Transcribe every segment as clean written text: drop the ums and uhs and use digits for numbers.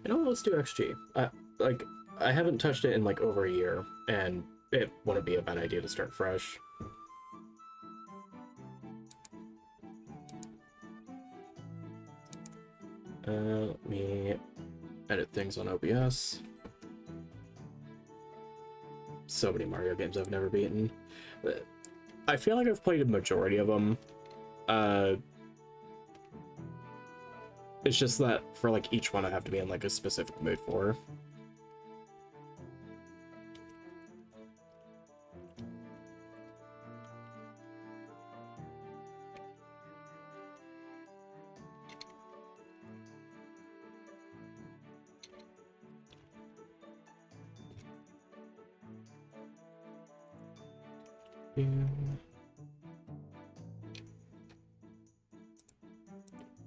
You know what, let's do XG. Like, I haven't touched it in like over a year, and it wouldn't be a bad idea to start fresh. Let me edit things on OBS. So many Mario games I've never beaten. I feel like I've played a majority of them. It's just that for like each one I have to be in like a specific mood for.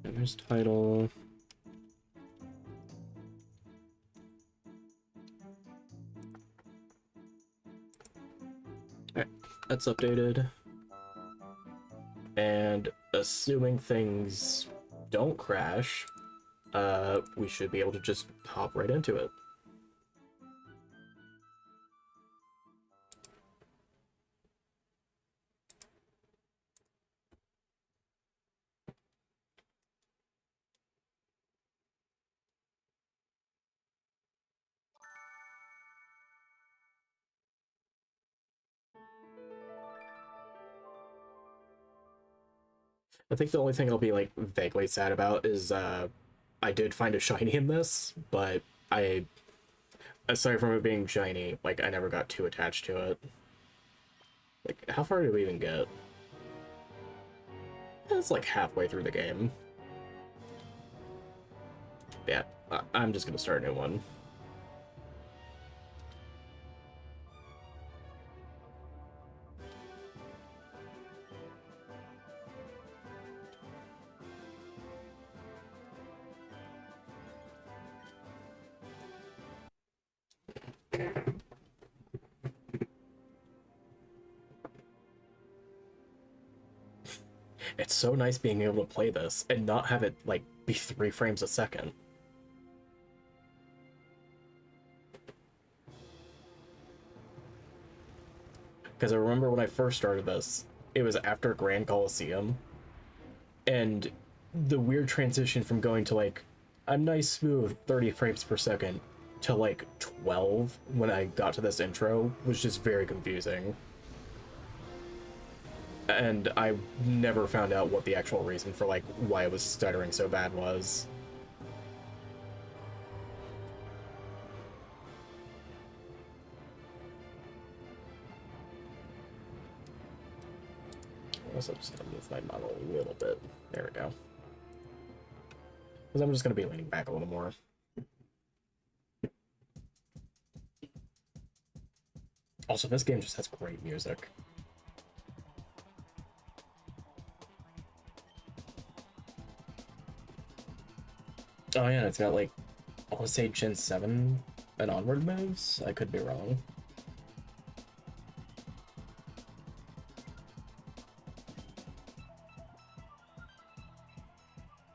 And there's title. Alright, that's updated. And assuming things don't crash, we should be able to just hop right into it. I think the only thing I'll be like vaguely sad about is I did find a shiny in this, but I, aside from it being shiny, like I never got too attached to it. Like, how far did we even get? It's like halfway through the game. Yeah, I'm just gonna start a new one. It's so nice being able to play this and not have it like be 3 frames a second. Because I remember when I first started this, it was after Grand Coliseum, and the weird transition from going to like a nice smooth 30 frames per second to like 12 when I got to this intro was just very confusing. And I never found out what the actual reason for like why it was stuttering so bad was. Also just gonna move my model a little bit. There we go. Because I'm just gonna be leaning back a little more. Also, this game just has great music. Oh yeah, it's got like, I want to say Gen 7 and onward moves? I could be wrong.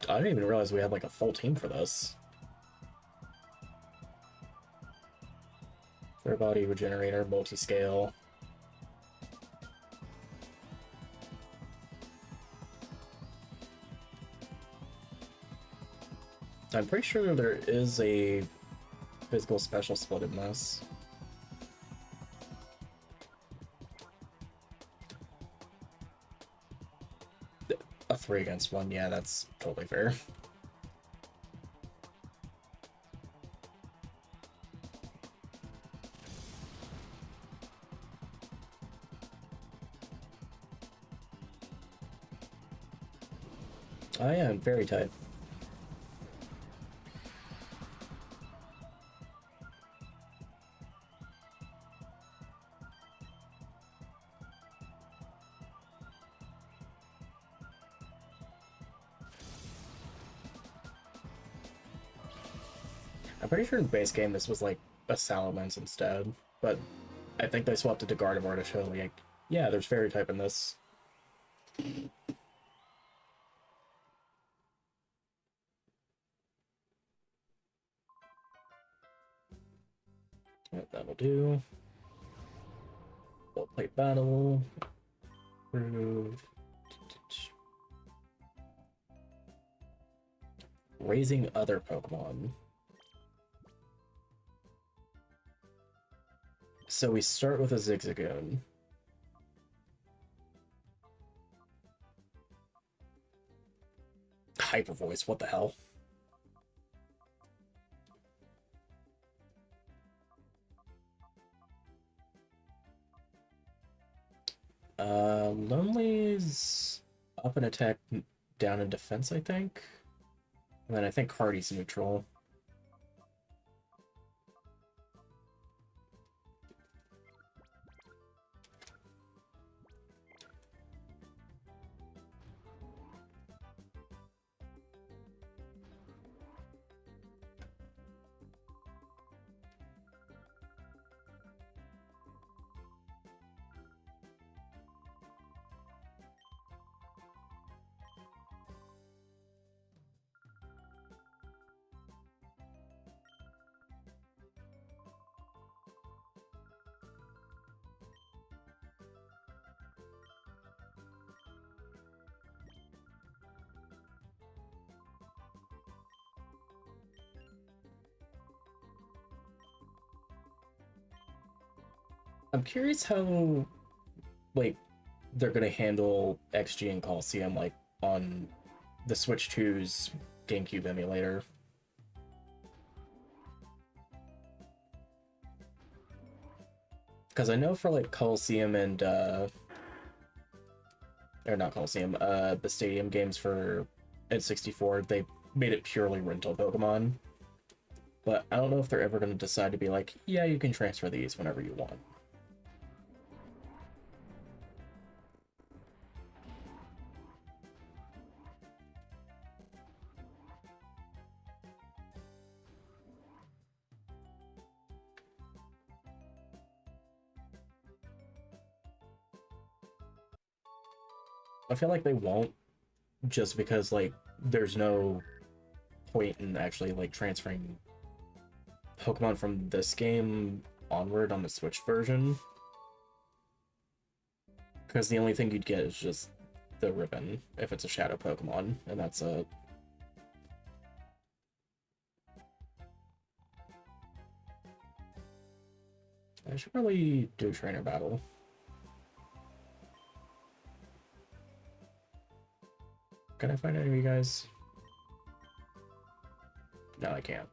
I didn't even realize we had like a full team for this. Their body regenerator, multi-scale. I'm pretty sure there is a physical special split in this. A 3 against 1, yeah, that's totally fair. I am very tight. I'm pretty sure in the base game this was like a Salamence instead, but I think they swapped it to Gardevoir to show like, yeah, there's Fairy type in this. That'll do. We'll play battle. Raising other Pokemon. So we start with a Zigzagoon. Hyper Voice, what the hell? Lonely's up in attack, down in defense, I think. And then I think Hardy's neutral. I'm curious how, like, they're gonna handle XG and Coliseum, like, on the Switch 2's GameCube emulator. Because I know for, like, Coliseum and, or not Coliseum, the Stadium games for N64, they made it purely rental Pokemon. But I don't know if they're ever gonna decide to be like, yeah, you can transfer these whenever you want. I feel like they won't, just because, like, there's no point in actually, like, transferring Pokemon from this game onward on the Switch version. Because the only thing you'd get is just the ribbon, if it's a Shadow Pokemon, and that's it. I should probably do a trainer battle. Can I find any of you guys? No, I can't.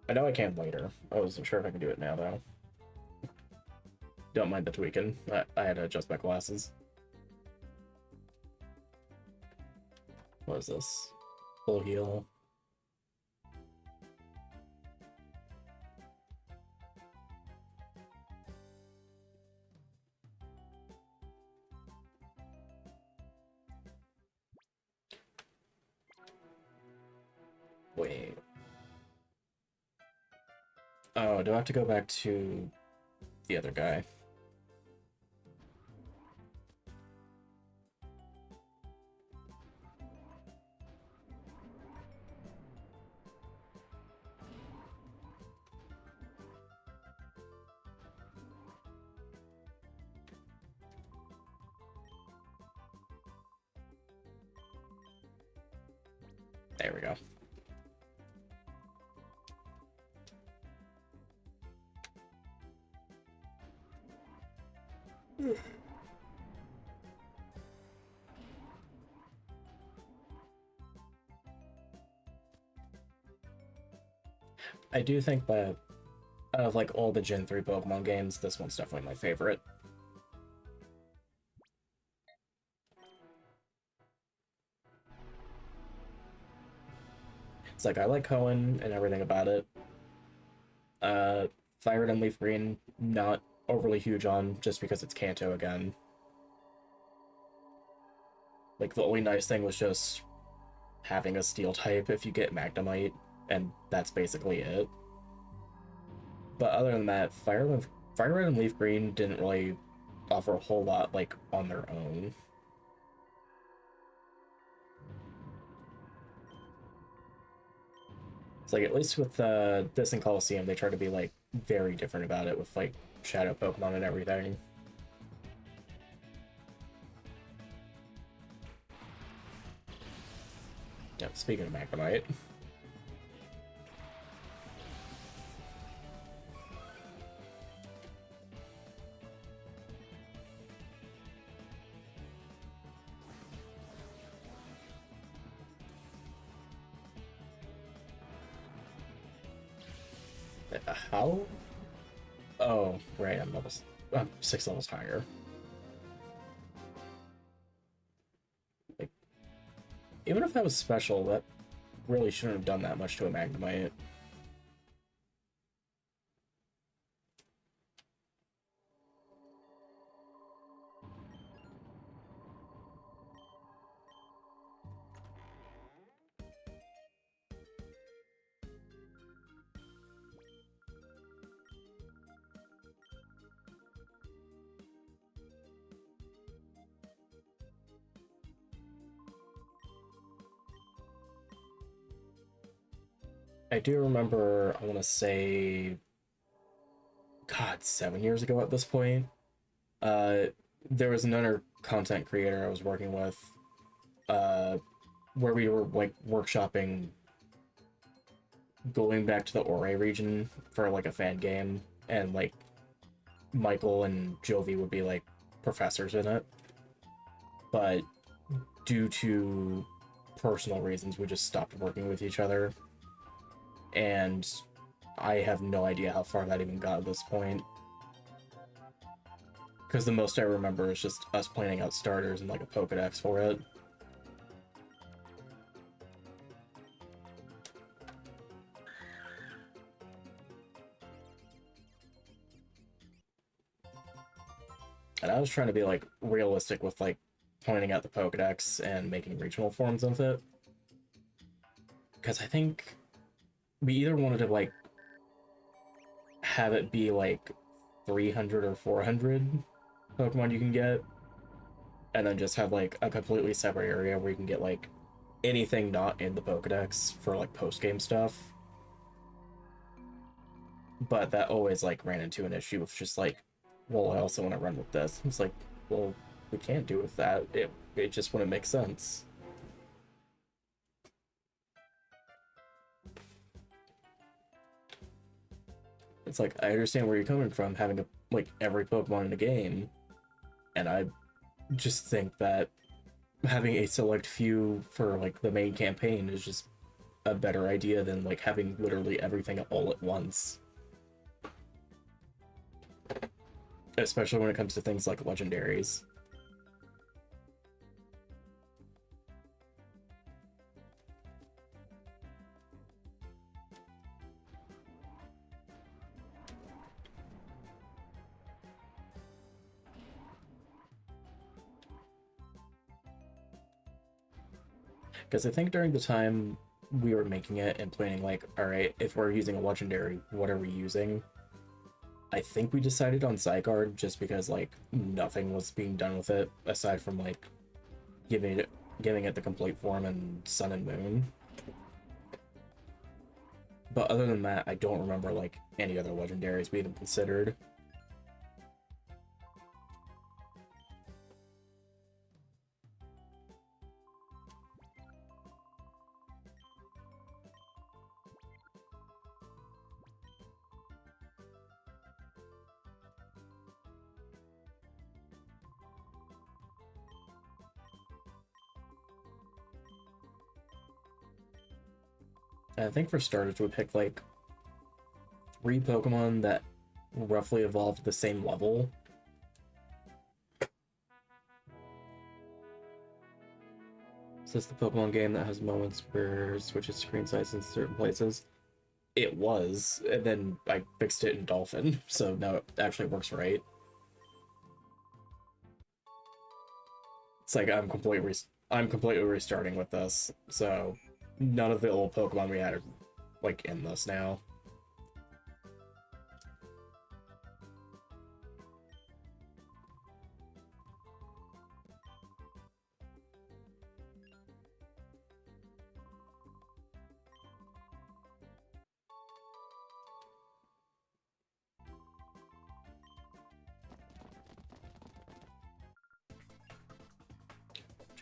I know I can later. I wasn't sure if I can do it now, though. Don't mind the tweaking. I had to adjust my glasses. What is this? Full heal. Wait. Oh, do I have to go back to the other guy? There we go. I do think that out of like all the Gen 3 Pokemon games, this one's definitely my favorite. It's like I like Cohen and everything about it. Fire Red and Leaf Green, not overly huge on, just because it's Kanto again. Like the only nice thing was just having a Steel type if you get Magnemite, and that's basically it. But other than that, Fire Red and Leaf Green didn't really offer a whole lot, like, on their own. It's like, at least with this and Coliseum, they try to be, like, very different about it with like shadow Pokemon and everything. Yeah, speaking of Magnemite. How? Oh, right, I'm 6 levels higher. Like, even if that was special, that really shouldn't have done that much to a Magnemite. I do remember, I want to say, God, 7 years ago at this point, uh, there was another content creator I was working with, uh, where we were like workshopping going back to the Ore region for like a fan game, and like Michael and Jovi would be like professors in it. But due to personal reasons, we just stopped working with each other. And I have no idea how far that even got at this point. Because the most I remember is just us planning out starters and like a Pokedex for it. And I was trying to be like realistic with like pointing out the Pokedex and making regional forms of it. Because I think we either wanted to like have it be like 300 or 400 Pokemon you can get, and then just have like a completely separate area where you can get like anything not in the Pokedex for like post-game stuff. But that always like ran into an issue of just like, well, I also want to run with this. It's like, well, we can't do with that. It just wouldn't make sense. It's like, I understand where you're coming from, having a, like every Pokemon in the game, and I just think that having a select few for like the main campaign is just a better idea than like having literally everything all at once. Especially when it comes to things like legendaries. Because I think during the time we were making it and planning, like, all right, if we're using a legendary, what are we using? I think we decided on Zygarde just because like nothing was being done with it aside from like giving it the complete form in Sun and Moon. But other than that, I don't remember like any other legendaries we even considered. And I think for starters, we picked like 3 Pokemon that roughly evolved the same level. Is this the Pokemon game that has moments where it switches screen size in certain places? It was, and then I fixed it in Dolphin, so now it actually works right. It's like I'm completely restarting with this, so none of the old Pokemon we had are like in this now.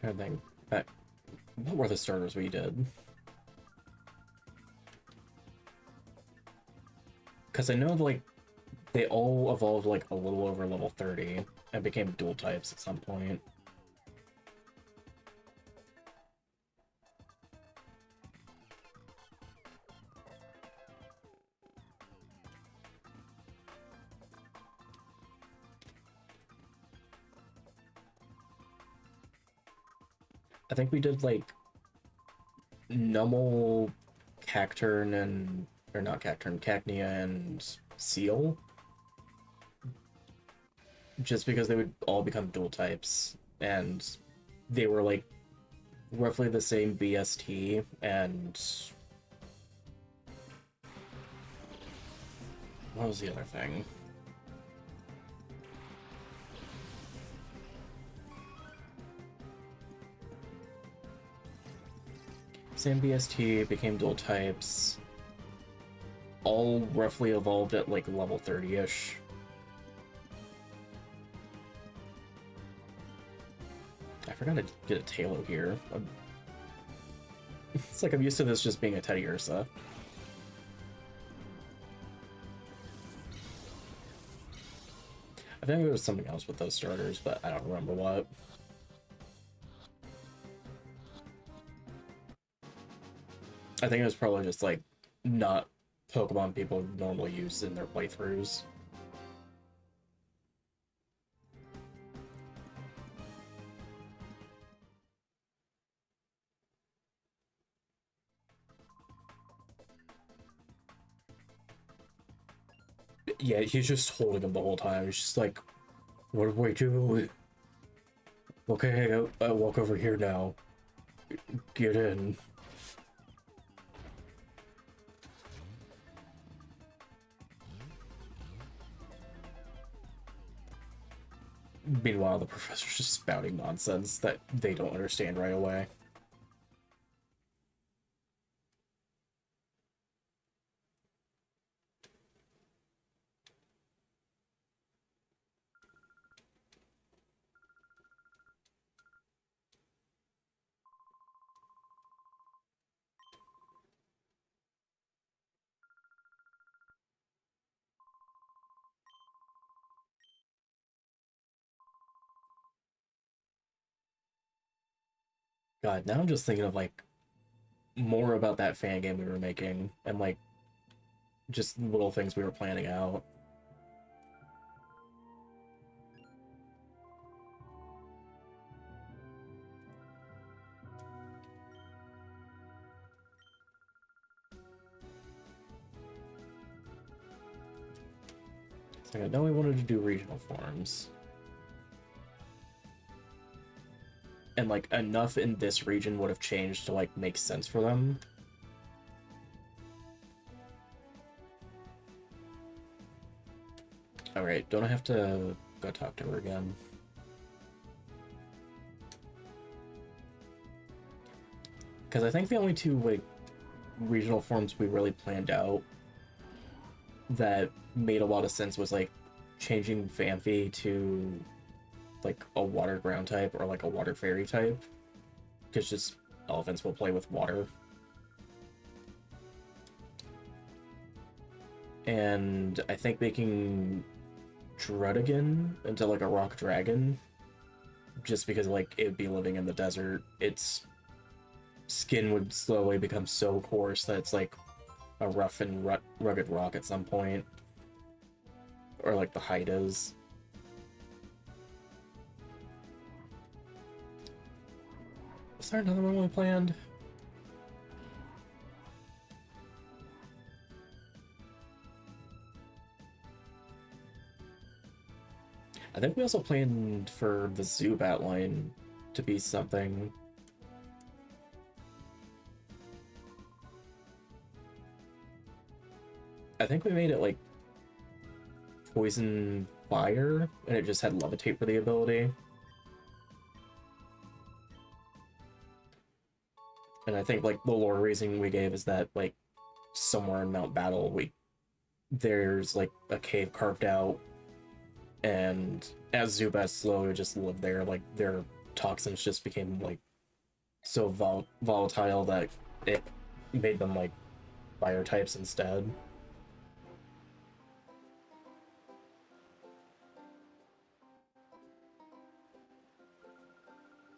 trying to think. What were the starters we did? Because I know, like, they all evolved, like, a little over level 30 and became dual types at some point. I think we did, like, Numel, Cacturn, and... or not Cacturn, Cacnea, and Seal. Just because they would all become dual types, and they were, like, roughly the same BST, and... what was the other thing? Same BST, became dual types, all roughly evolved at like level 30-ish. I forgot to get a Tailo here. It's like I'm used to this just being a Teddy Ursa. I think there was something else with those starters, but I don't remember what. I think it was probably just like not Pokemon people normally use in their playthroughs. Yeah, he's just holding him the whole time. He's just like, what do we do? Okay, I walk over here now. Get in. Meanwhile, the professor's just spouting nonsense that they don't understand right away. God, now I'm just thinking of like more about that fan game we were making and like just little things we were planning out. So I know we wanted to do regional forms. And like enough in this region would have changed to like make sense for them. Alright, don't I have to go talk to her again? Because I think the only two like regional forms we really planned out that made a lot of sense was like changing Phanpy to like a water ground type or like a water fairy type, because just elephants will play with water. And I think making Druddigan into like a rock dragon, just because like it would be living in the desert, its skin would slowly become so coarse that it's like a rough and rugged rock at some point, or like the height is. Was there another one we planned? I think we also planned for the Zubat line to be something. I think we made it like poison fire, and it just had levitate for the ability. And I think like the lore reason we gave is that like somewhere in Mount Battle there's like a cave carved out, and as Zubats slowly just live there, like they're toxins just became like so volatile that it made them like fire types instead.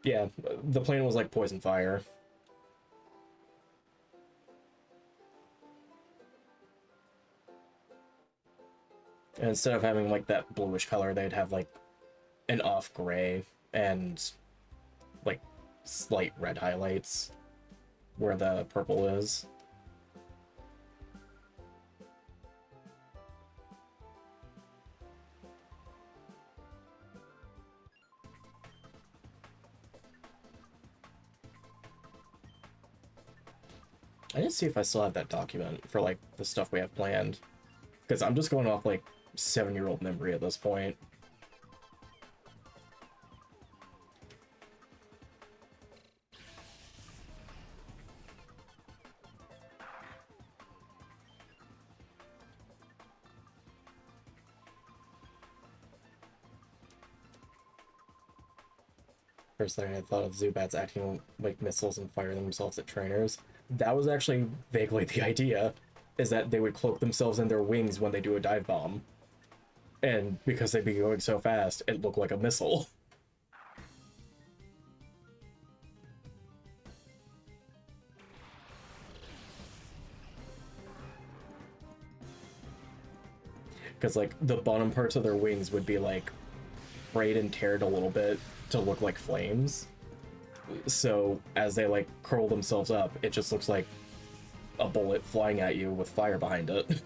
Yeah, the plan was like poison fire. And instead of having like that bluish color, they'd have like an off gray and like slight red highlights where the purple is. I need to see if I still have that document for like the stuff we have planned, because I'm just going off like 7-year-old memory at this point. First thing I thought of Zubats acting like missiles and firing themselves at trainers. That was actually vaguely the idea, is that they would cloak themselves in their wings when they do a dive bomb. And because they'd be going so fast, it looked like a missile. Because like the bottom parts of their wings would be like frayed and teared a little bit to look like flames. So as they like curl themselves up, it just looks like a bullet flying at you with fire behind it.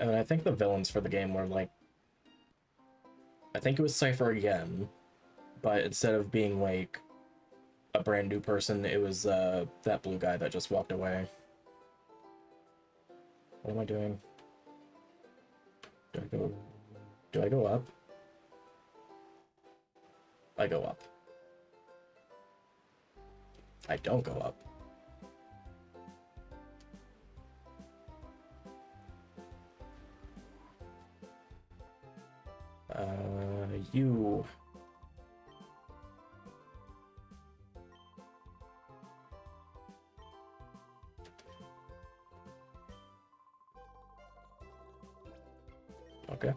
I mean, I think the villains for the game were like, I think it was Cypher again, but instead of being like a brand new person, it was that blue guy that just walked away. What am I doing? Do I go up? I go up. I don't go up. You. Okay.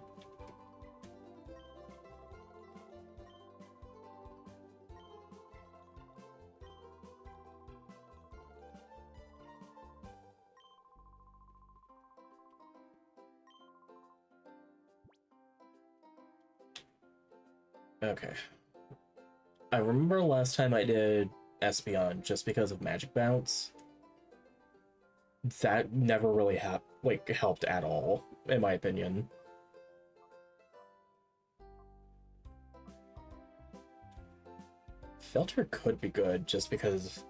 Okay. I remember last time I did Espeon just because of Magic Bounce. That never really helped at all, in my opinion. Filter could be good just because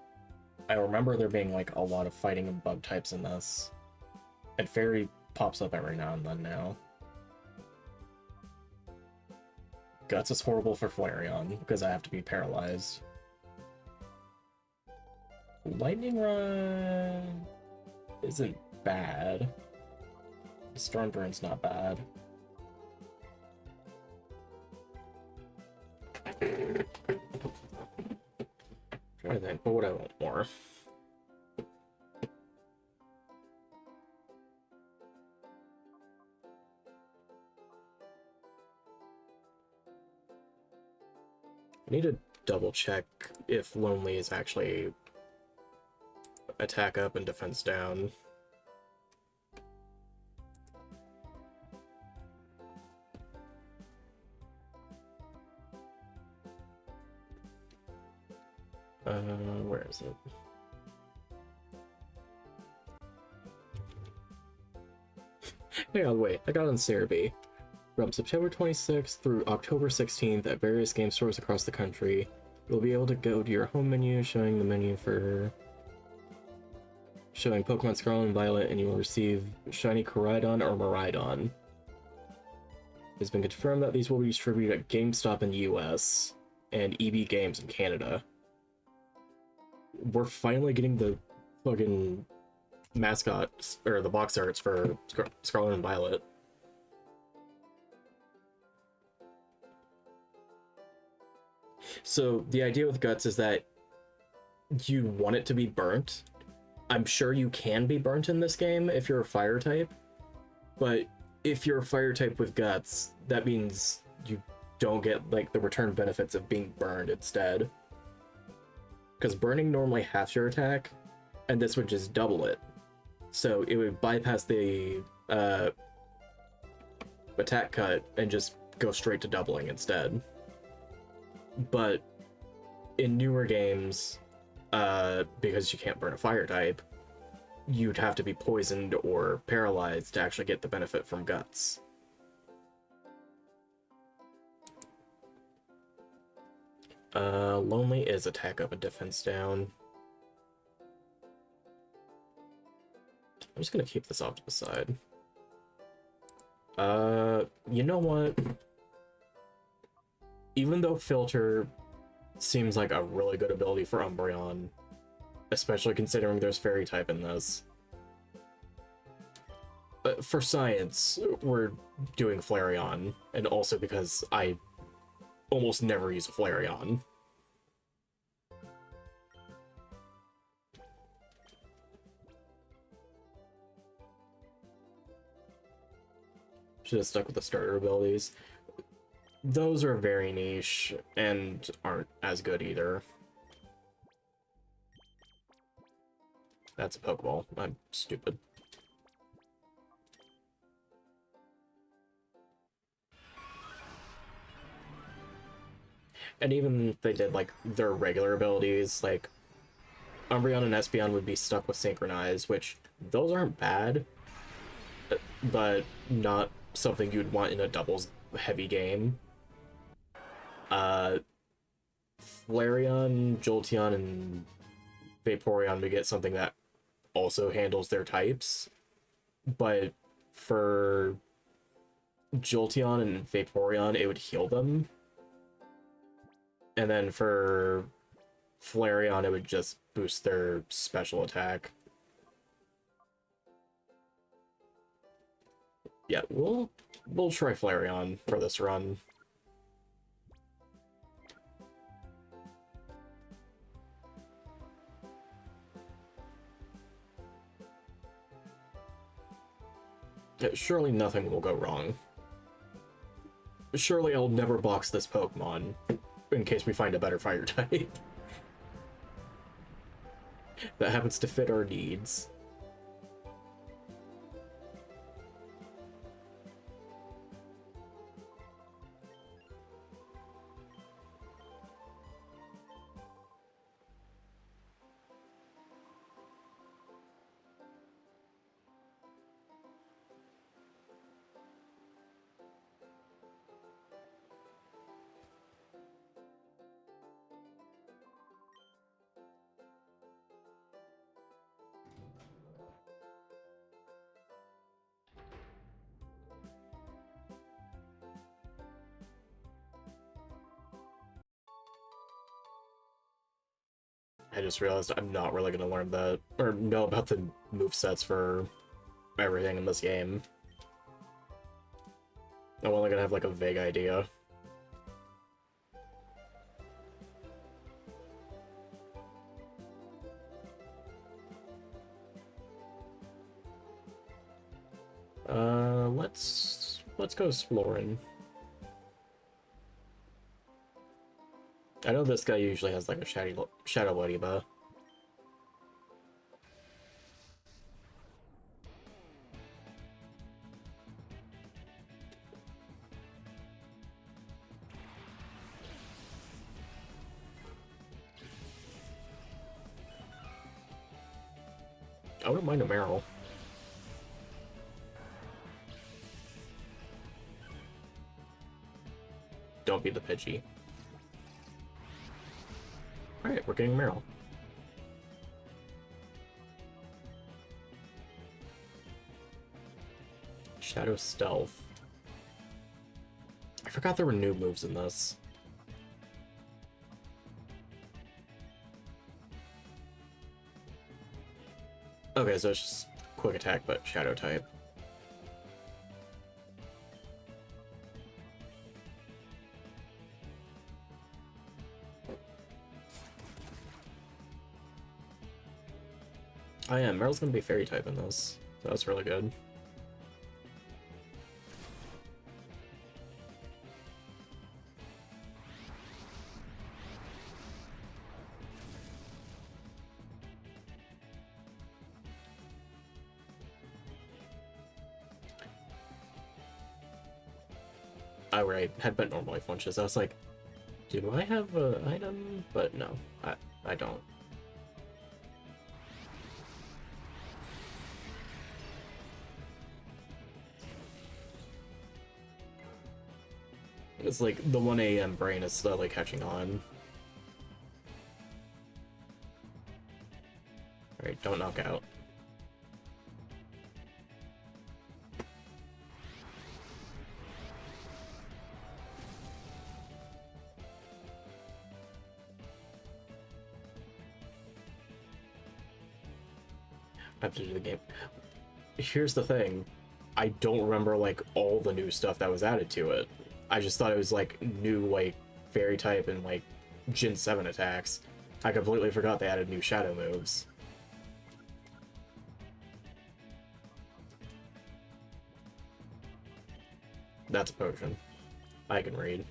I remember there being like a lot of fighting and bug types in this. And Fairy pops up every now and then now. Guts is horrible for Flareon because I have to be paralyzed. Lightning Rod isn't bad. Stormburn's not bad. I'm trying to think, what would I want more? I need to double check if Lonely is actually attack up and defense down. Where is it? Hang on, wait, I got on Cerebi. From September 26th through October 16th at various game stores across the country, you'll be able to go to your home menu, showing the menu for showing Pokemon Scarlet and Violet, and you will receive Shiny Koraidon or Miraidon. It's been confirmed that these will be distributed at GameStop in the US and EB Games in Canada. We're finally getting the fucking mascots, or the box arts for Scarlet and Violet. So the idea with Guts is that you want it to be burnt. I'm sure you can be burnt in this game if you're a fire type, but if you're a fire type with Guts, that means you don't get like the return benefits of being burned instead. Because burning normally halves your attack, and this would just double it. So it would bypass the attack cut and just go straight to doubling instead. But in newer games, because you can't burn a fire type, you'd have to be poisoned or paralyzed to actually get the benefit from Guts. Lonely is attack up and defense down. I'm just gonna keep this off to the side. You know what? Even though Filter seems like a really good ability for Umbreon, especially considering there's Fairy type in this, for science, we're doing Flareon, and also because I almost never use a Flareon. Should have stuck with the starter abilities. Those are very niche and aren't as good either. That's a Pokeball. I'm stupid. And even if they did like their regular abilities, like Umbreon and Espeon would be stuck with Synchronize, which those aren't bad, but not something you'd want in a doubles heavy game. Flareon, Jolteon, and Vaporeon would get something that also handles their types, but for Jolteon and Vaporeon, it would heal them. And then for Flareon, it would just boost their special attack. Yeah, we'll try Flareon for this run. Surely nothing will go wrong. Surely I'll never box this Pokemon, in case we find a better fire type that happens to fit our needs. I just realized I'm not really gonna learn that, or know about the movesets for everything in this game. I'm only gonna have like a vague idea. Let's go exploring. I know this guy usually has like a Shadow Lodiba. I wouldn't mind a Meryl. don't be the Pidgey. Alright, we're getting Meryl. Shadow Stealth. I forgot there were new moves in this. Okay, so it's just quick attack, but shadow type. Oh yeah, Meryl's gonna be fairy type in this, so that's really good. Oh right, headbutt normally flinches. I was like, do I have an item? But no, I don't. It's like the 1 AM brain is slowly catching on. Alright, don't knock out. I have to do the game. Here's the thing. I don't remember, like, all the new stuff that was added to it. I just thought it was, like, new, like, fairy type and, like, Gen 7 attacks. I completely forgot they added new shadow moves. That's a potion. I can read.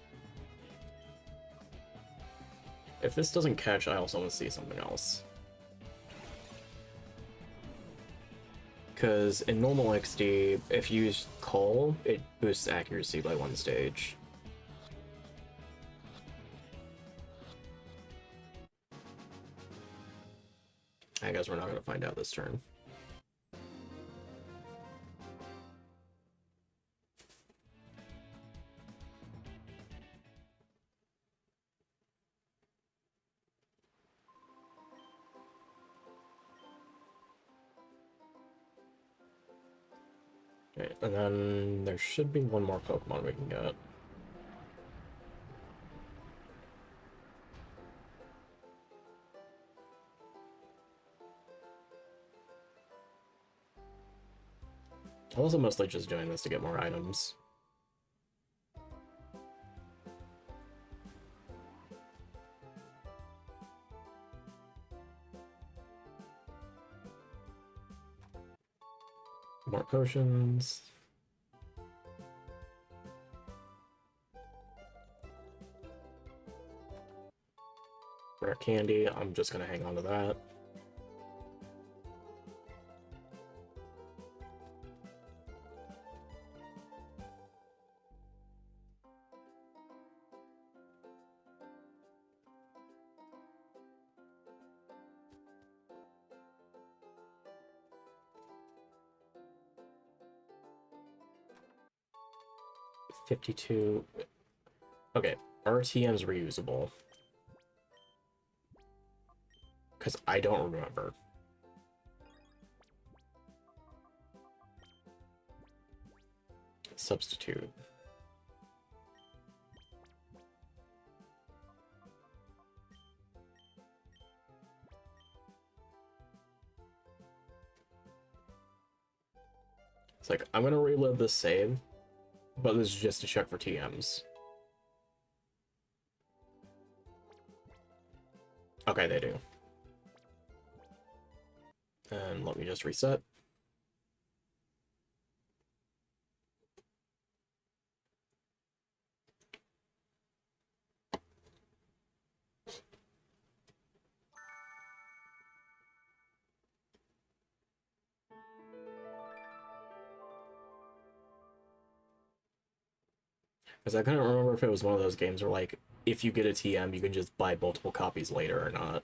If this doesn't catch, I also want to see something else. Because in normal XD, if you use Call, it boosts accuracy by 1 stage. I guess we're not going to find out this turn. Okay, and then there should be one more Pokemon we can get. I'm also mostly just doing this to get more items. More potions. Rare candy, I'm just gonna hang on to that. $52. Okay, RTM's reusable. Because I don't remember. Substitute. It's like, I'm gonna reload this save, but this is just to check for TMs. Okay, they do. And let me just reset. Because I couldn't remember if it was one of those games where, like, if you get a TM, you can just buy multiple copies later or not.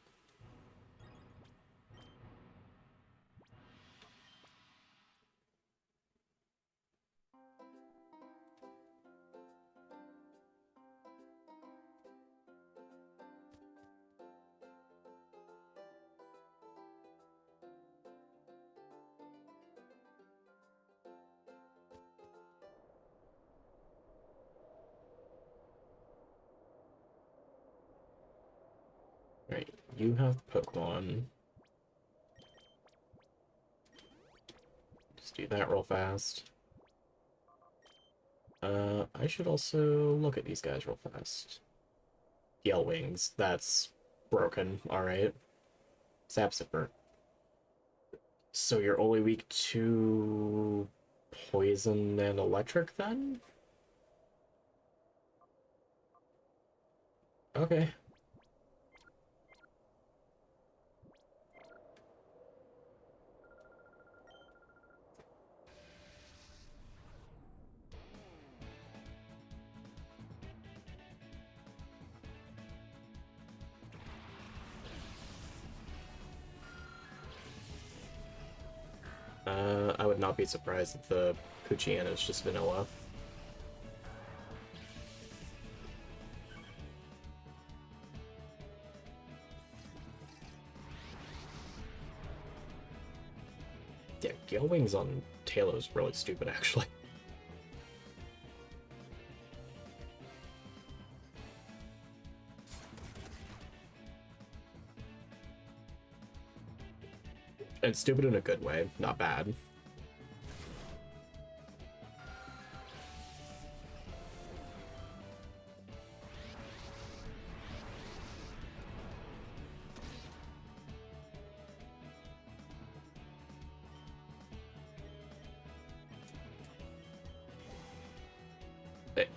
Right, you have Pokemon. Just do that real fast. I should also look at these guys real fast. Gale Wings, that's broken, alright. Sapsifer. So you're only weak to poison and electric then? Okay. I would not be surprised if the Poochyena is just vanilla. Yeah, Gale Wings on Talos really stupid, actually. And stupid in a good way, not bad. Hey.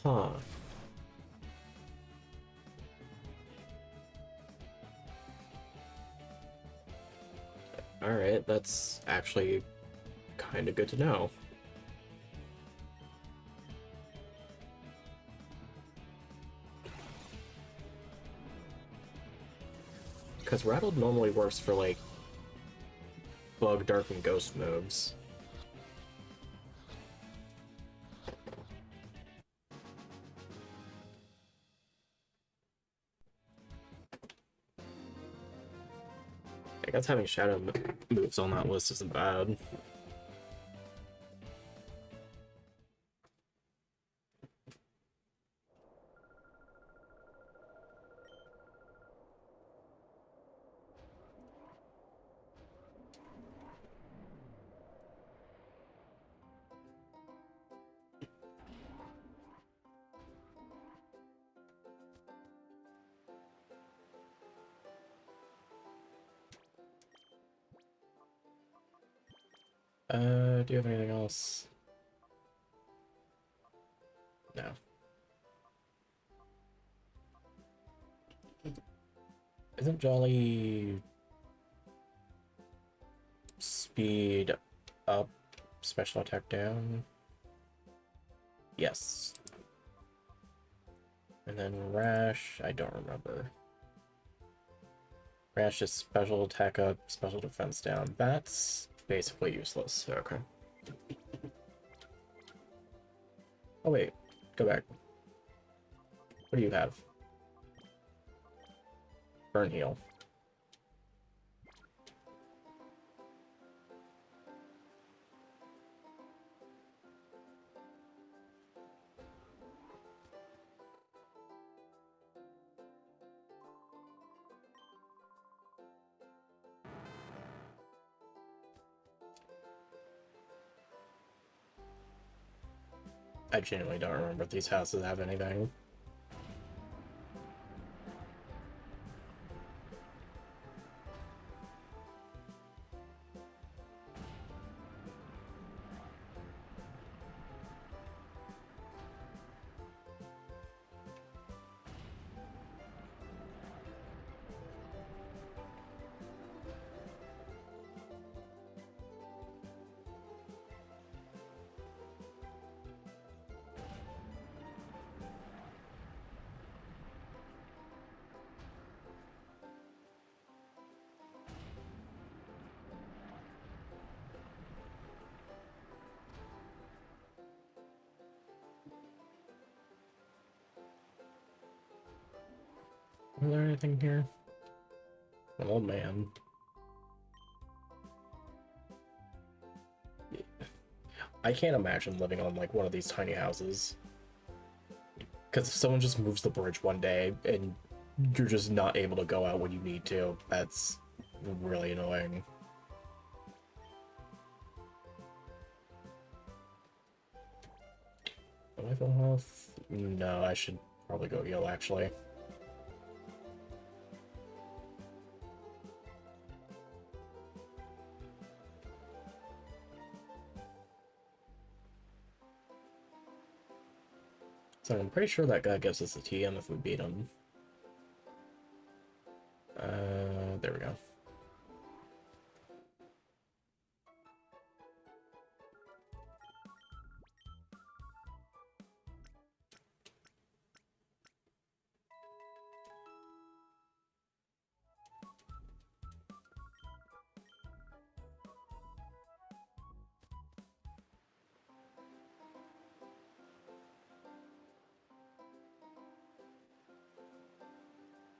Huh. Alright, that's actually kind of good to know. Because Rattled normally works for, like, Bug, Dark, and Ghost moves. I guess having Shadow moves on that list isn't bad. Do you have anything else? No. Isn't Jolly speed up, special attack down? Yes. And then Rash, I don't remember. Rash is special attack up, special defense down. That's basically useless. Okay. Oh wait, go back. What do you have? Burn heal. I genuinely don't remember if these houses have anything. Is there anything here? An old man. I can't imagine living on like one of these tiny houses. Because if someone just moves the bridge one day and you're just not able to go out when you need to, that's really annoying. Do I feel health? No, I should probably go heal actually. So I'm pretty sure that guy gives us a TM if we beat him. There we go.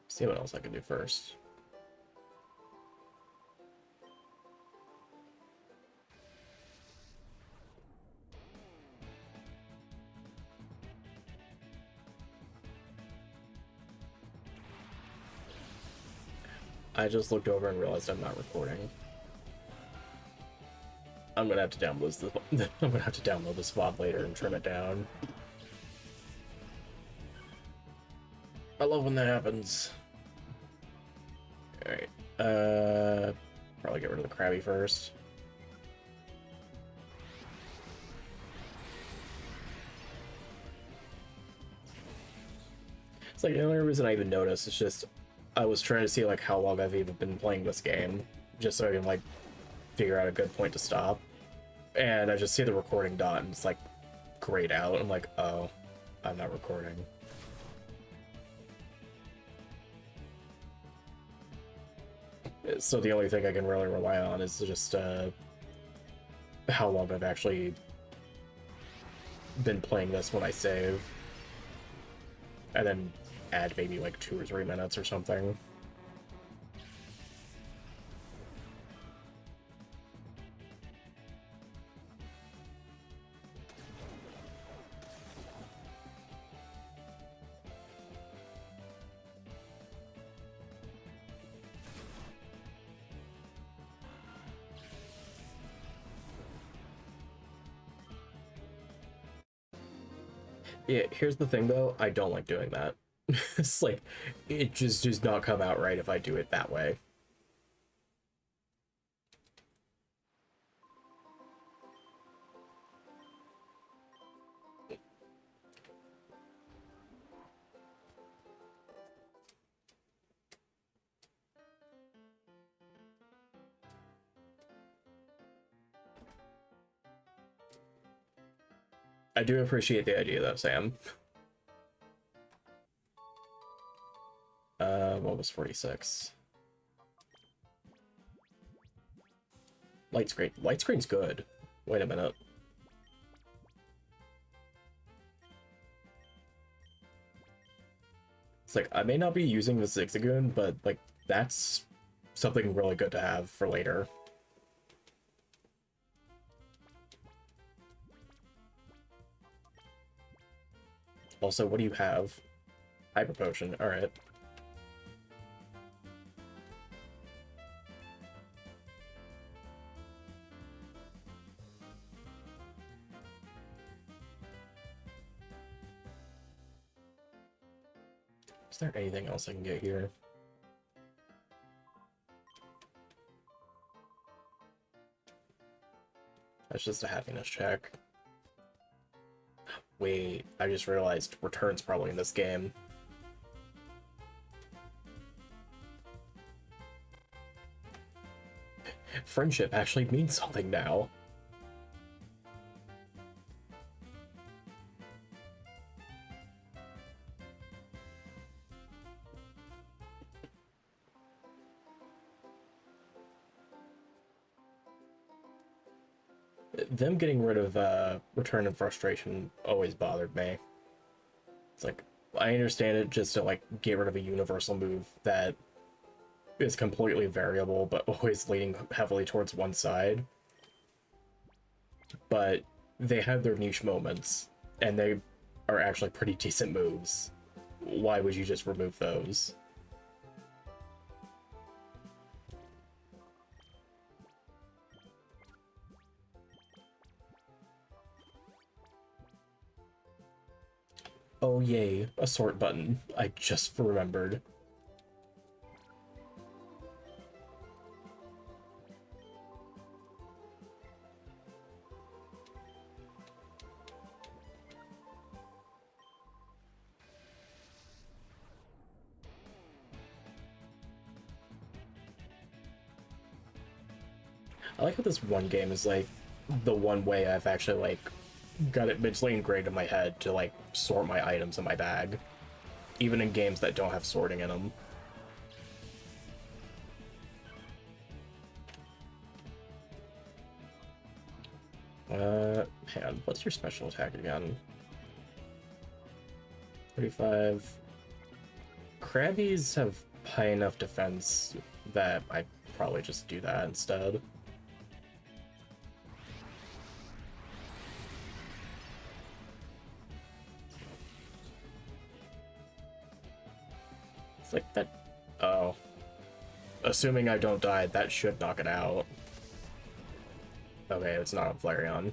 See what else I can do first. I just looked over and realized I'm not recording. I'm gonna have to download this. I'm gonna have to download this VOD later and trim it down. I love when that happens. Alright. Probably get rid of the Krabby first. It's like the only reason I even noticed is just I was trying to see like how long I've even been playing this game, just so I can like figure out a good point to stop. And I just see the recording dot and it's like grayed out. I'm like, oh, I'm not recording. So the only thing I can really rely on is just how long I've actually been playing this when I save. And then add maybe like 2 or 3 minutes or something. Yeah, here's the thing though, I don't like doing that. It's like, it just does not come out right if I do it that way. I do appreciate the idea though, Sam. What was 46? Light screen. Light screen's good. Wait a minute. It's like, I may not be using the Zigzagoon, but like, that's something really good to have for later. Also, what do you have? Hyper Potion, alright. Is there anything else I can get here? That's just a happiness check. Wait, I just realized return's probably in this game. Friendship actually means something now. Them getting rid of Return and Frustration always bothered me. It's like, I understand it just to like get rid of a universal move that is completely variable but always leaning heavily towards one side. But they have their niche moments, and they are actually pretty decent moves. Why would you just remove those? Oh yay, a sort button. I just remembered. I like how this one game is like the one way I've actually like got it mentally ingrained in my head to like sort my items in my bag, even in games that don't have sorting in them. Hang on, what's your special attack again? 35. Krabbies have high enough defense that I probably just do that instead. It's like that. Oh. Assuming I don't die, that should knock it out. Okay, it's not a Flareon.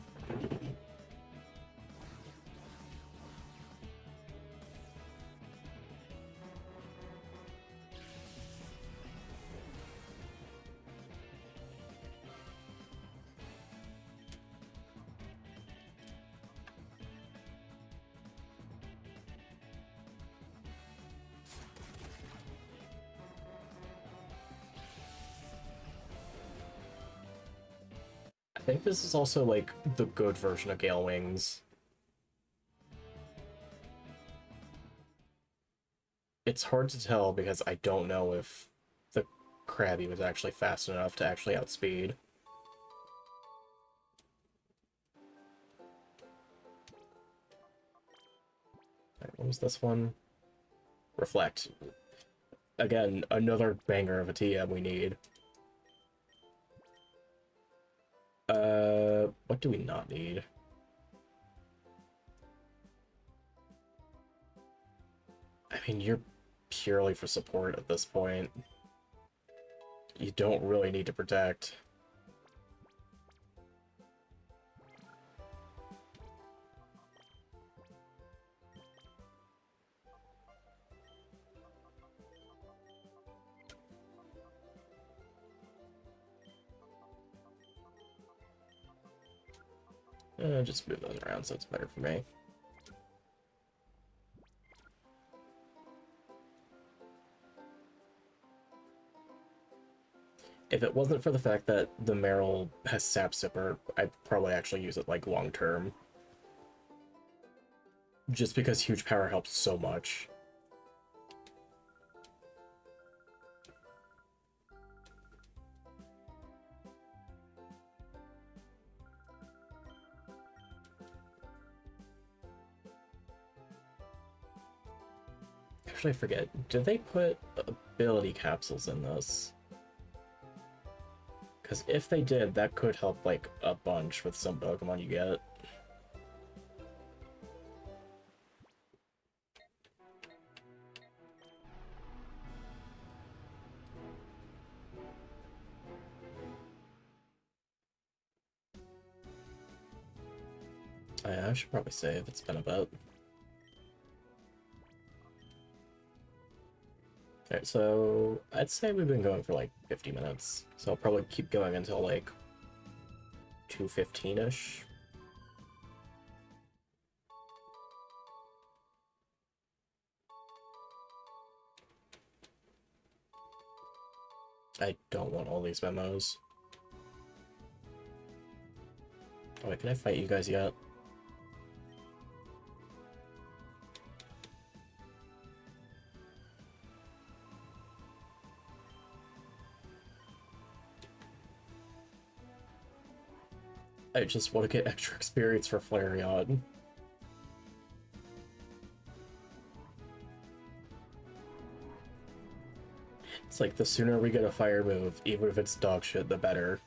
I think this is also like the good version of Gale Wings. It's hard to tell because I don't know if the Krabby was actually fast enough to actually outspeed. Alright, what was this one? Reflect. Again, another banger of a TM we need. What do we not need? I mean, you're purely for support at this point. You don't really need to protect. Just move those around so it's better for me. If it wasn't for the fact that the Meryl has Sap Sipper, I'd probably actually use it like long term. Just because huge power helps so much. Actually, I forget. Did they put ability capsules in this? Because if they did, that could help like a bunch with some Pokemon you get. I should probably save. It's been a bit. Alright, so I'd say we've been going for like 50 minutes. So I'll probably keep going until like 2:15-ish. I don't want all these memos. Oh wait, can I fight you guys yet? I just want to get extra experience for Flareon. It's like the sooner we get a fire move, even if it's dog shit, the better.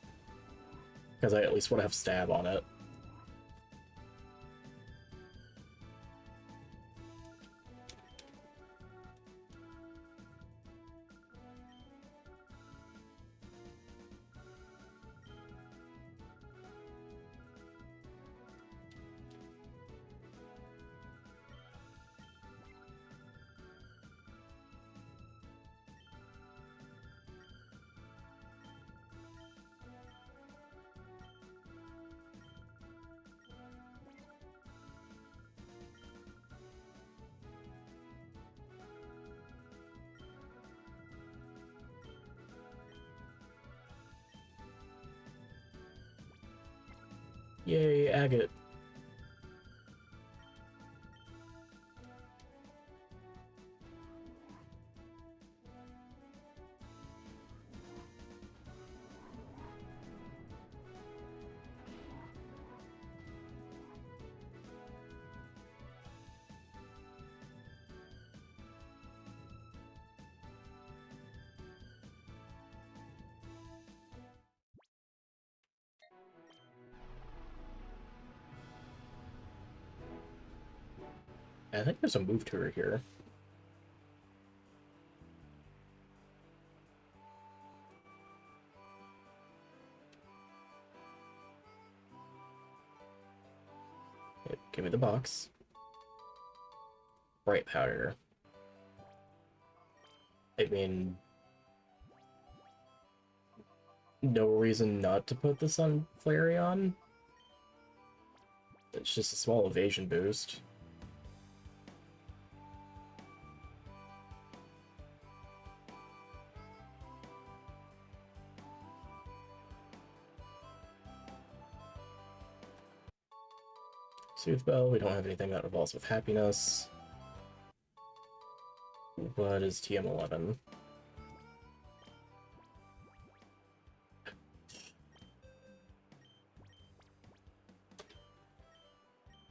Because I at least want to have stab on it. Yay, agate. I think there's a move to her here. Give me the box. Bright powder. I mean, no reason not to put this on Flareon. It's just a small evasion boost. Soothe Bell, we don't have anything that revolves with happiness. What is TM11?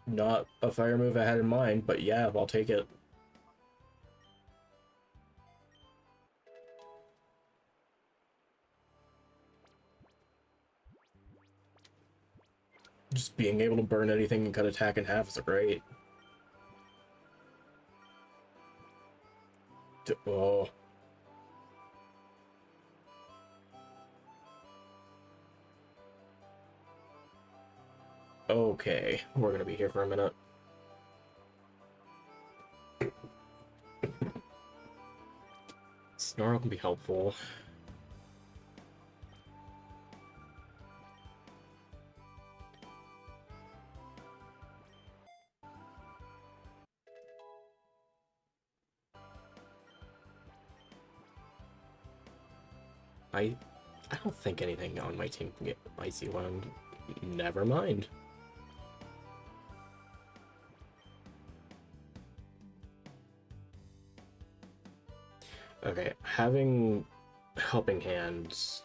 Not a fire move I had in mind, but yeah, I'll take it. Just being able to burn anything and cut attack in half is great. Oh. Okay, we're gonna be here for a minute. Snarl can be helpful. I don't think anything on my team can get Icy Wind. Never mind. Okay, having Helping Hands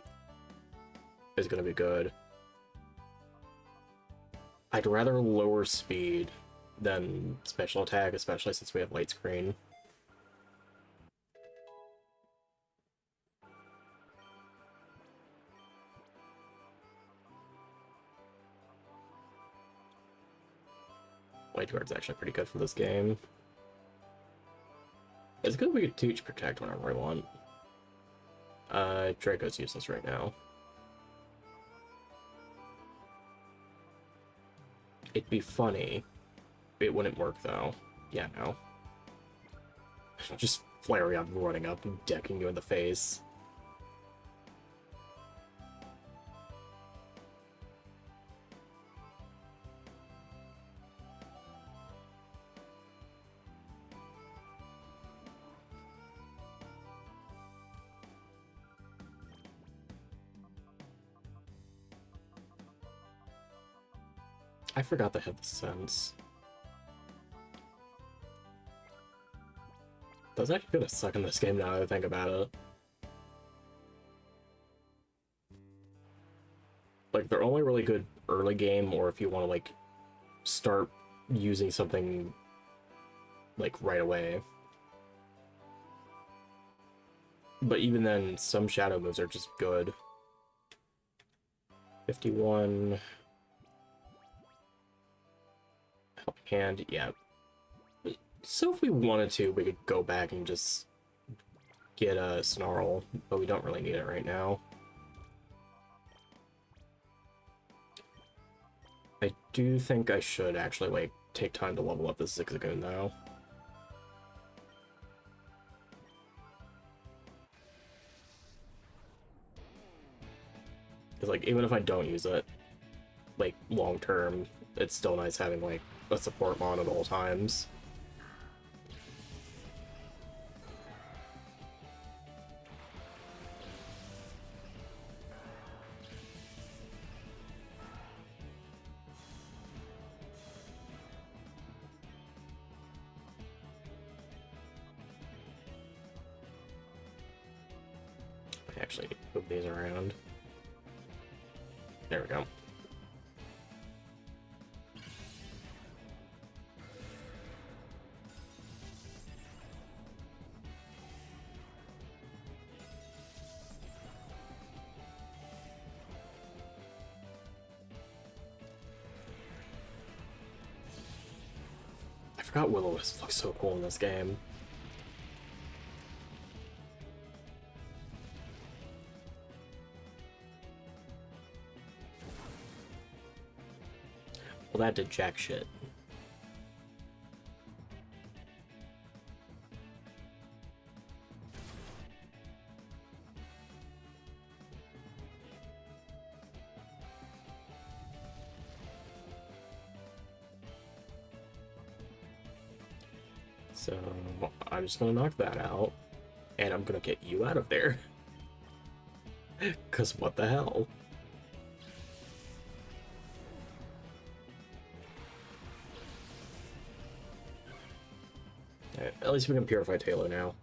is gonna be good. I'd rather lower speed than special attack, especially since we have light screen. White Guard's actually pretty good for this game. It's good we could teach Protect whenever we want. Draco's useless right now. It'd be funny. It wouldn't work though. Yeah, no. Just Flareon running up and decking you in the face. I forgot they had the sense. That's actually gonna suck in this game now that I think about it. Like, they're only really good early game, or if you want to, like, start using something, like, right away. But even then, some shadow moves are just good. 51... Helping Hand, yeah. So if we wanted to, we could go back and just get a Snarl, but we don't really need it right now. I do think I should actually, like, take time to level up this Zigzagoon, though. Because, like, even if I don't use it, like, long-term, it's still nice having, like, a support mon at all times. Actually, move these around. There we go. I forgot Will-O-Wisp looks so cool in this game. Well, that did jack shit. So, I'm just gonna knock that out, and I'm gonna get you out of there. Cause what the hell? Alright, at least we can purify Taylor now.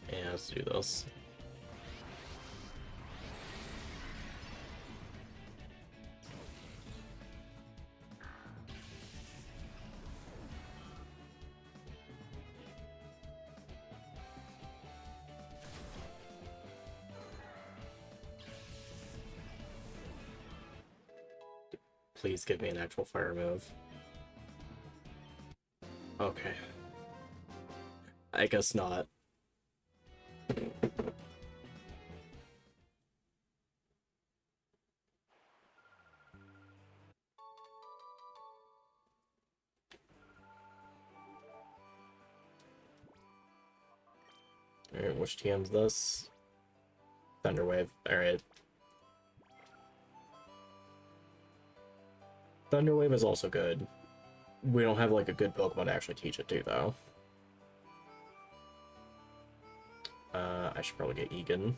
Yeah, let's do this. Please give me an actual fire move. Okay. I guess not. Alright, which TM's this? Thunderwave. Alright. Thunderwave is also good. We don't have like a good Pokemon to actually teach it to, though. I should probably get Egan.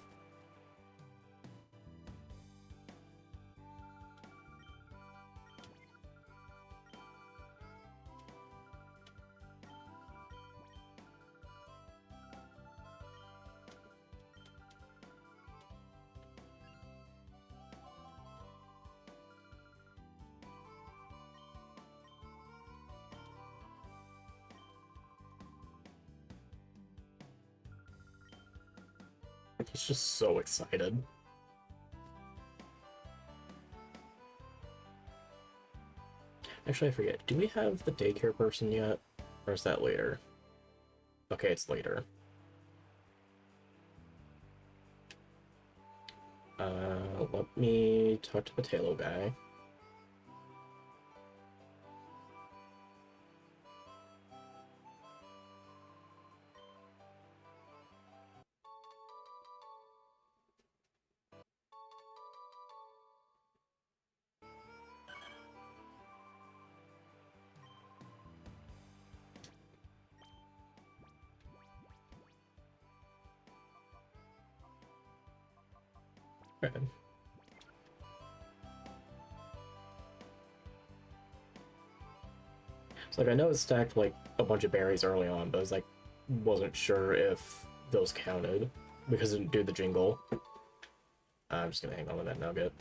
He's just so excited. Actually, I forget. Do we have the daycare person yet? Or is that later? Okay, it's later. Let me talk to the Talo guy. Okay. So, like, I know it stacked, like, a bunch of berries early on, but I was, like, wasn't sure if those counted, because it didn't do the jingle. I'm just gonna hang on to that nugget.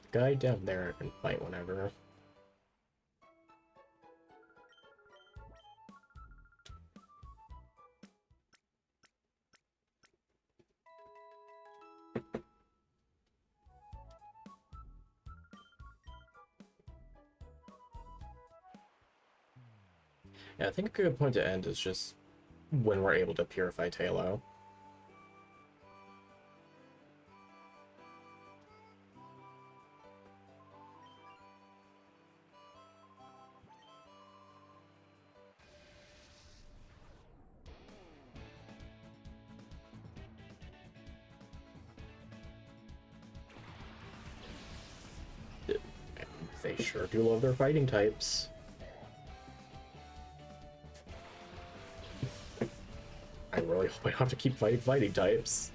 The guy down there can fight whenever. Yeah, I think a good point to end is just when we're able to purify Talo. They sure do love their fighting types. I really hope I don't have to keep fighting fighting types.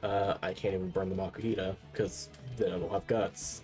I can't even burn the Makuhita, because then it'll have guts.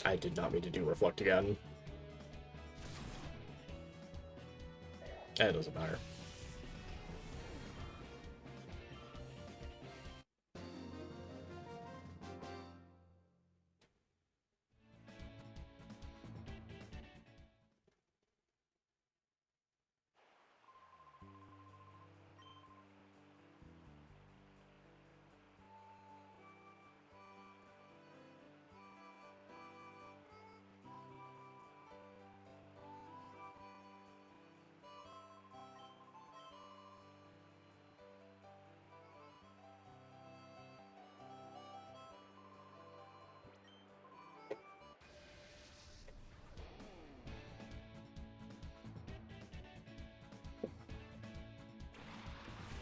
I did not mean to do Reflect again. It doesn't matter.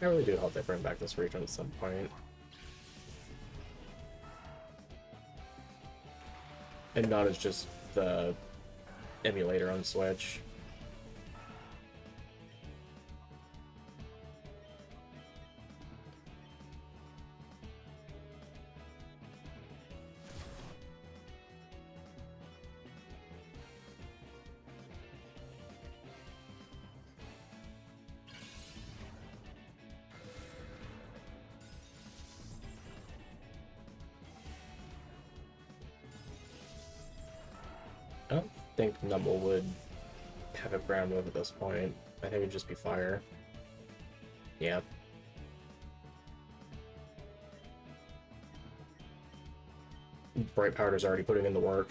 I really do hope they bring back this region at some point. And not as just the emulator on Switch. I don't think Numble would have a ground move at this point. I think it'd just be fire. Yeah. Bright Powder's already putting in the work.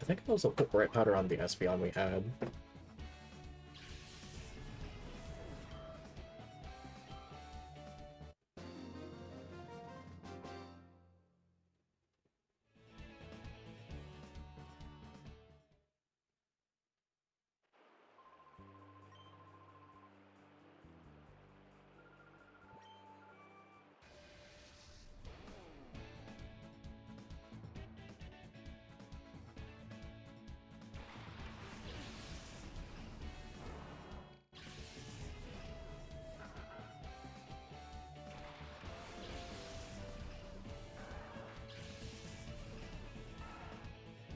I think I also put Bright Powder on the Espeon we had.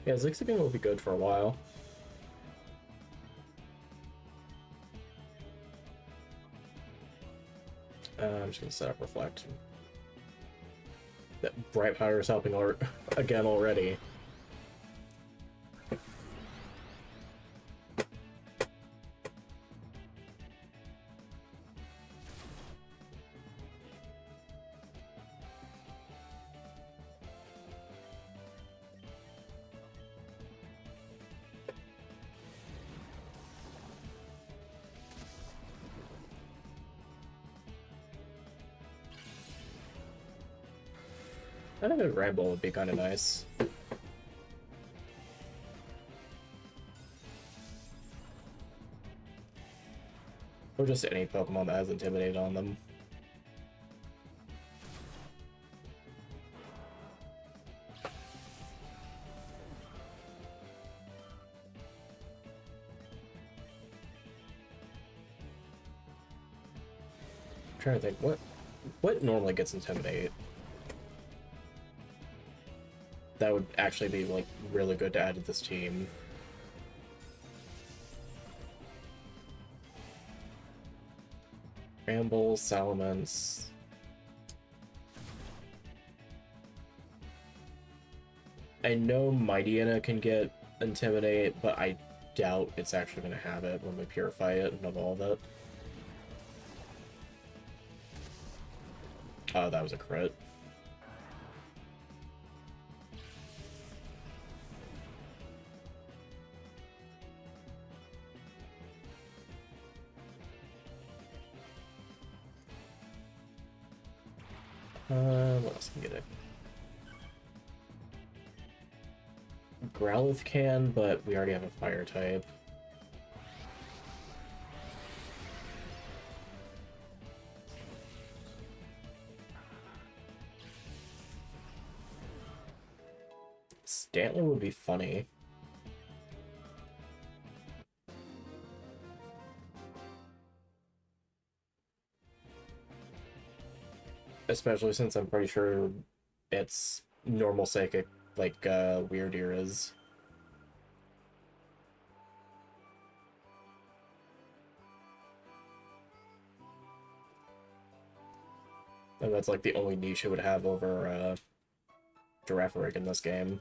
Yeah, Zigzagoon will be good for a while. I'm just gonna set up Reflect. That Bright Powder is helping again already. I think a Ramble would be kind of nice. Or just any Pokemon that has Intimidate on them. trying to think, what normally gets Intimidate? That would actually be, like, really good to add to this team. Ramble, Salamence. I know Mightyena can get Intimidate, but I doubt it's actually going to have it when we purify it and evolve it. Oh, that was a crit. What else can get it? Growlithe can, but we already have a fire type. Stantler would be funny. Especially since I'm pretty sure it's normal psychic, like Weird Ear is. And that's like the only niche it would have over Girafarig in this game.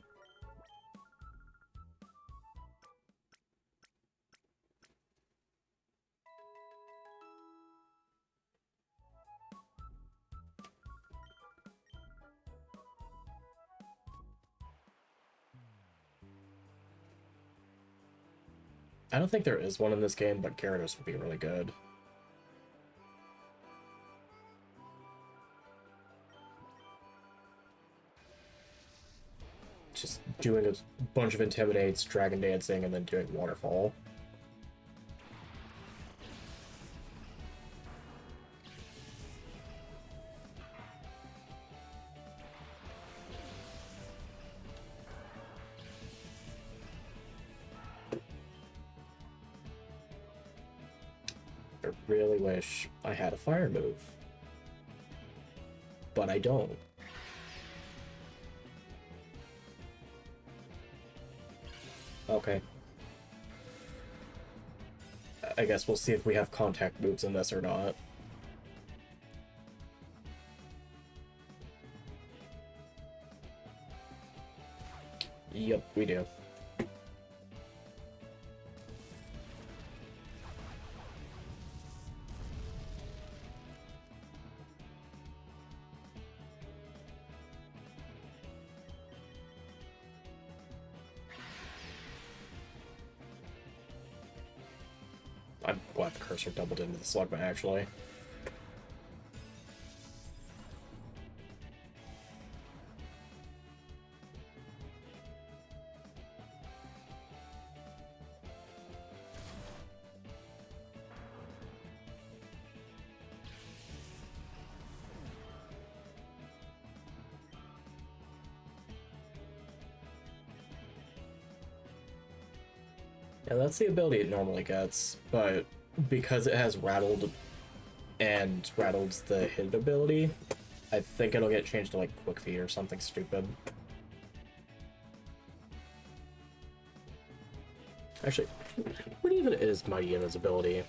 I don't think there is one in this game, but Gyarados would be really good. Just doing a bunch of Intimidates, Dragon Dancing, and then doing Waterfall. I really wish I had a fire move. But I don't. Okay. I guess we'll see if we have contact moves in this or not. Yep, we do. I'm glad the cursor doubled into the Slugma, actually. Yeah, that's the ability it normally gets, but because it has Rattled and Rattled's the hit ability, I think it'll get changed to like Quick Feet or something stupid. Actually, what even is Mightyena's ability?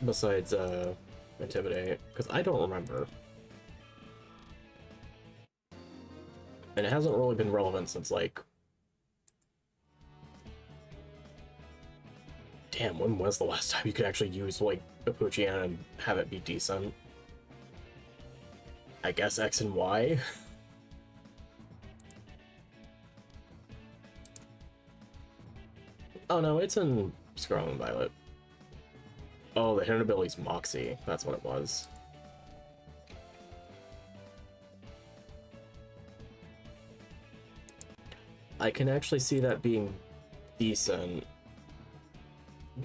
Besides, Intimidate? Because I don't remember. And it hasn't really been relevant since, like... Damn, when was the last time you could actually use, like, a Poochyena and have it be decent? I guess X and Y? Oh no, it's in Scarlet and Violet. Oh, the hidden ability's Moxie. That's what it was. I can actually see that being decent,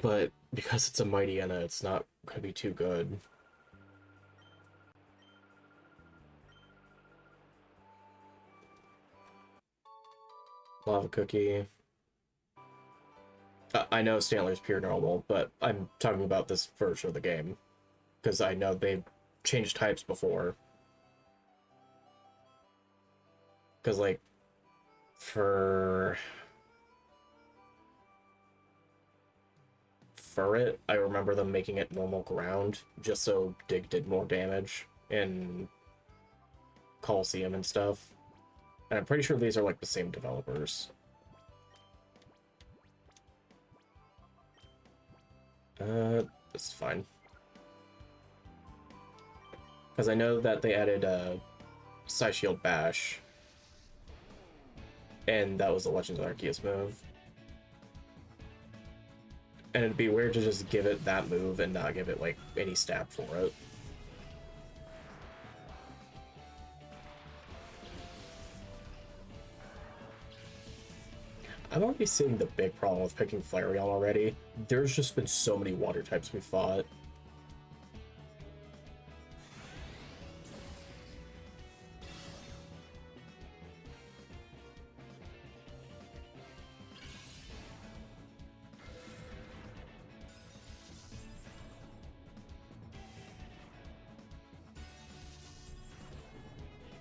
but because it's a Mightyena, it's not going to be too good. Lava Cookie. I know Stantler's pure normal, but I'm talking about this version of the game. Because I know they changed types before. Because, like, for it, I remember them making it normal ground just so Dig did more damage in Coliseum and stuff. And I'm pretty sure these are, like, the same developers. This is fine. Because I know that they added Psyshield Bash. And that was the Legends Arceus move. And it'd be weird to just give it that move and not give it, like, any stab for it. I'm already seeing the big problem with picking Flareon already. There's just been so many water types we fought.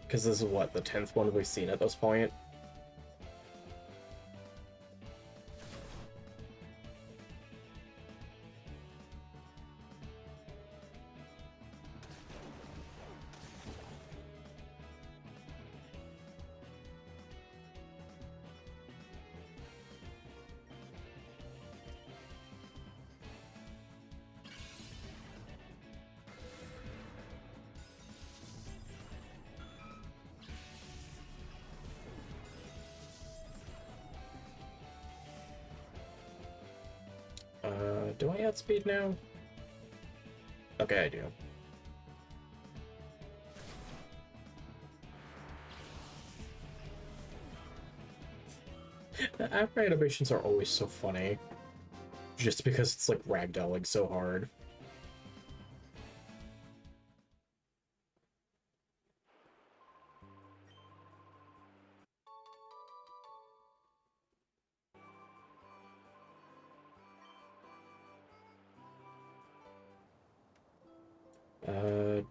Because this is, what, the 10th one we've seen at this point? Do I add speed now? Okay, I do. The after animations are always so funny. Just because it's like ragdolling so hard.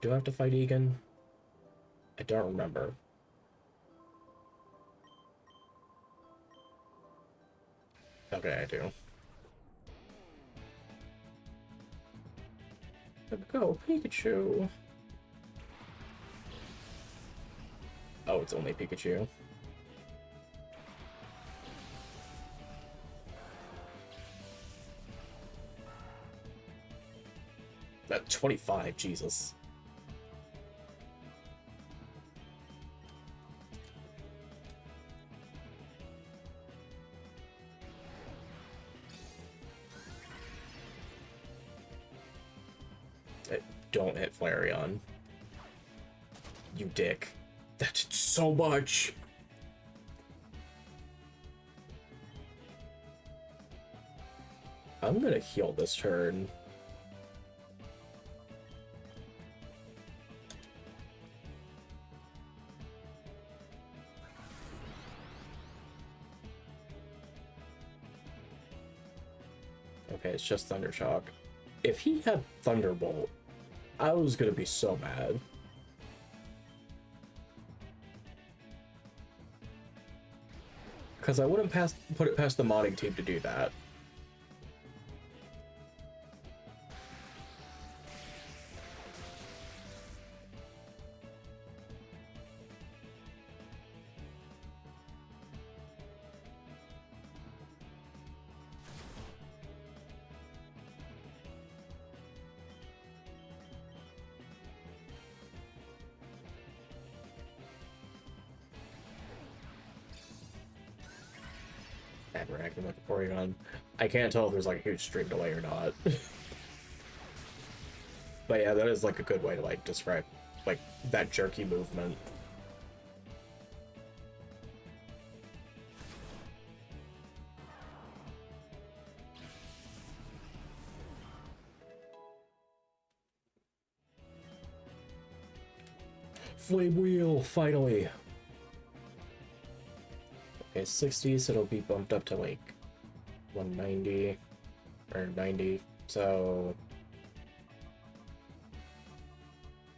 Do I have to fight Egan? I don't remember. Okay, I do. Go, Pikachu! Oh, it's only Pikachu. That 25, Jesus. Don't hit Flareon. You dick. That did so much! I'm gonna heal this turn. Okay, it's just Thundershock. If he had Thunderbolt, I was gonna be so mad. Because I wouldn't put it past the modding team to do that. Interacting with the Porygon. I can't tell if there's like a huge stream delay or not. But yeah, that is like a good way to like describe like that jerky movement. Flame Wheel, finally! Okay, 60, so it'll be bumped up to like 190 or 90, so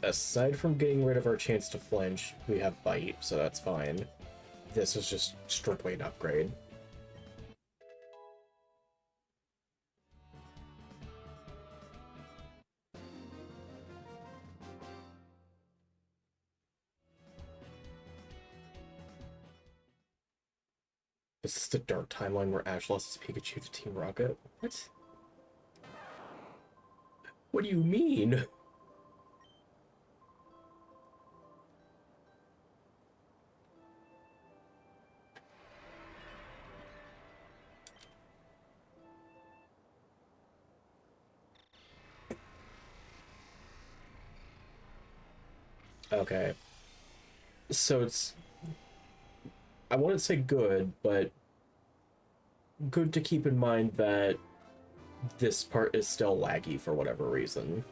aside from getting rid of our chance to flinch, we have bite, so that's fine. This is just strictly an upgrade. This is the dark timeline where Ash lost his Pikachu to Team Rocket? What? What do you mean? Okay. So it's... I wouldn't say good, but good to keep in mind that this part is still laggy for whatever reason.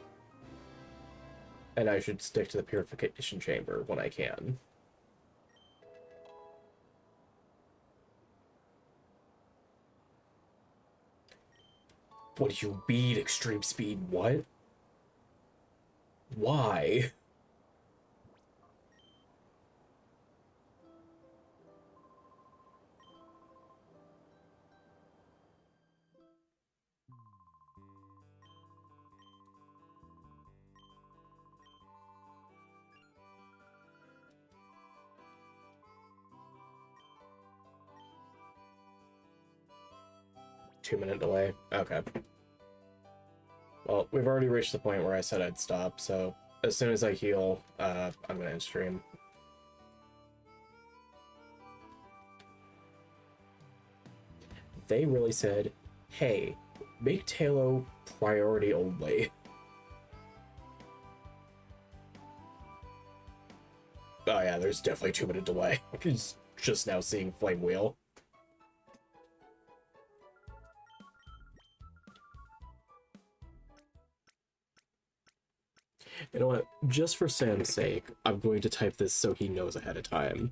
And I should stick to the purification chamber when I can. What did you beat? Extreme speed? What? Why? Two-minute delay? Okay. Well, we've already reached the point where I said I'd stop, so as soon as I heal, I'm gonna end stream. They really said, hey, make Talo priority only. Oh yeah, there's definitely 2-minute delay. He's just now seeing Flame Wheel. You know what? Just for Sam's sake, I'm going to type this so he knows ahead of time.